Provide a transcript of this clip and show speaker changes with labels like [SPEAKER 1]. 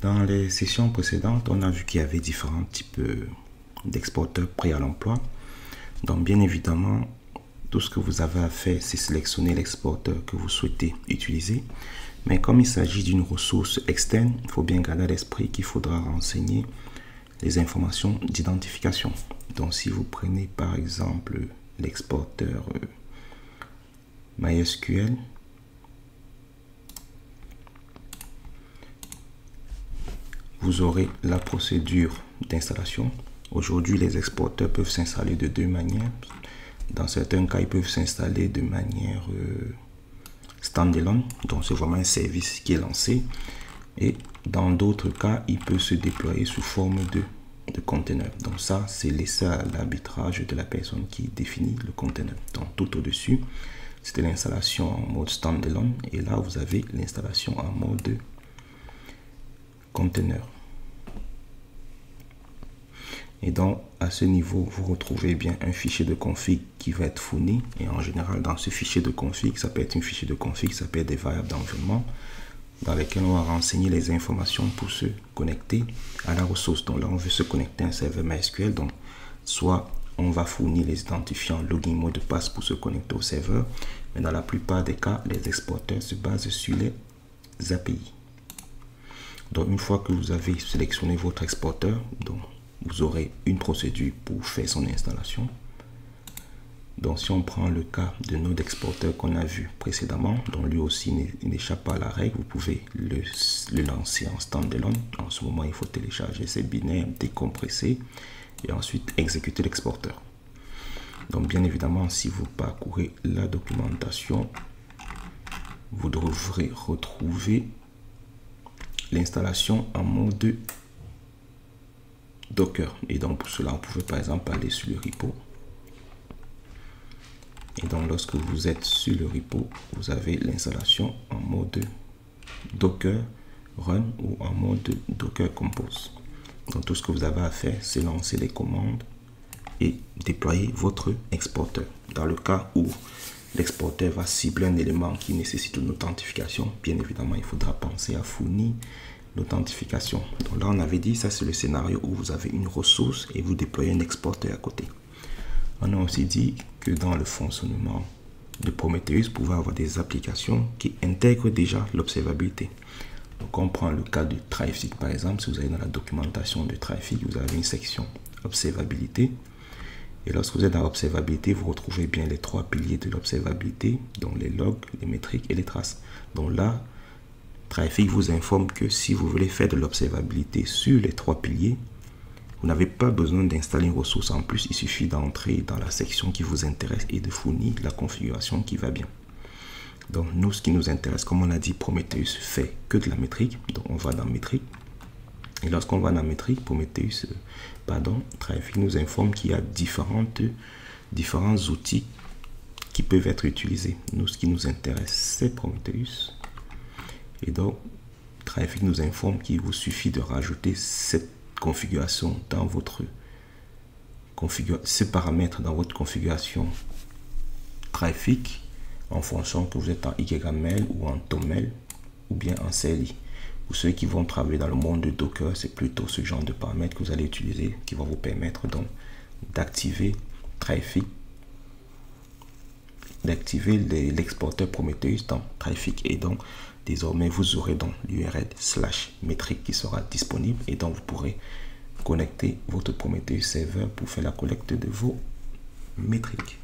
[SPEAKER 1] Dans les sessions précédentes, on a vu qu'il y avait différents types d'exporteurs prêts à l'emploi. Donc bien évidemment, tout ce que vous avez à faire, c'est sélectionner l'exporteur que vous souhaitez utiliser. Mais comme il s'agit d'une ressource externe, il faut bien garder à l'esprit qu'il faudra renseigner les informations d'identification. Donc si vous prenez par exemple l'exporteur MySQL, vous aurez la procédure d'installation. Aujourd'hui, les exporteurs peuvent s'installer de deux manières. Dans certains cas, ils peuvent s'installer de manière standalone, donc c'est vraiment un service qui est lancé. Et dans d'autres cas, il peut se déployer sous forme de conteneur. Donc ça, c'est laissé à l'arbitrage de la personne qui définit le conteneur. Donc tout au-dessus, c'était l'installation en mode standalone. Et là, vous avez l'installation en mode conteneur. Et donc à ce niveau, vous retrouvez bien un fichier de config qui va être fourni. Et en général, dans ce fichier de config, ça peut être un fichier de config, ça peut être des variables d'environnement dans lesquelles on va renseigner les informations pour se connecter à la ressource. Donc là, on veut se connecter à un serveur MySQL. Donc soit on va fournir les identifiants login, mot de passe pour se connecter au serveur. Mais dans la plupart des cas, les exporteurs se basent sur les API. Donc une fois que vous avez sélectionné votre exporteur, donc vous aurez une procédure pour faire son installation. Donc si on prend le cas de Node exporteur qu'on a vu précédemment, donc lui aussi n'échappe pas à la règle, vous pouvez le lancer en standalone. En ce moment, il faut télécharger ses binaires, décompresser et ensuite exécuter l'exporteur. Donc bien évidemment, si vous parcourez la documentation, vous devrez retrouver l'installation en mode Docker. Et donc pour cela, vous pouvez par exemple aller sur le repo. Et donc lorsque vous êtes sur le repo, vous avez l'installation en mode Docker Run ou en mode Docker Compose. Donc tout ce que vous avez à faire, c'est lancer les commandes et déployer votre exporteur. Dans le cas où l'exporteur va cibler un élément qui nécessite une authentification, bien évidemment, il faudra penser à fournir l'authentification. Donc là, on avait dit, ça c'est le scénario où vous avez une ressource et vous déployez un exporteur à côté. On a aussi dit que dans le fonctionnement de Prometheus, vous pouvez avoir des applications qui intègrent déjà l'observabilité. Donc on prend le cas de Traefik par exemple. Si vous allez dans la documentation de Traefik, vous avez une section observabilité. Et lorsque vous êtes dans l'observabilité, vous retrouvez bien les trois piliers de l'observabilité, donc les logs, les métriques et les traces. Donc là, Traefik vous informe que si vous voulez faire de l'observabilité sur les trois piliers, vous n'avez pas besoin d'installer une ressource en plus. Il suffit d'entrer dans la section qui vous intéresse et de fournir la configuration qui va bien. Donc nous, ce qui nous intéresse, comme on a dit, Prometheus fait que de la métrique. Donc on va dans métrique. Et lorsqu'on va dans métrique, Traefik nous informe qu'il y a différents outils qui peuvent être utilisés. Nous, ce qui nous intéresse, c'est Prometheus. Et donc, Traefik nous informe qu'il vous suffit de rajouter cette configuration dans votre ce paramètre dans votre configuration Traefik en fonction que vous êtes en YAML ou en TOML ou bien en CLI. Pour ceux qui vont travailler dans le monde de Docker, c'est plutôt ce genre de paramètres que vous allez utiliser qui vont vous permettre donc d'activer Traefik, d'activer l'exporteur Prometheus dans Traefik. Et donc désormais vous aurez donc l'URL /métrique qui sera disponible et donc vous pourrez connecter votre Prometheus serveur pour faire la collecte de vos métriques.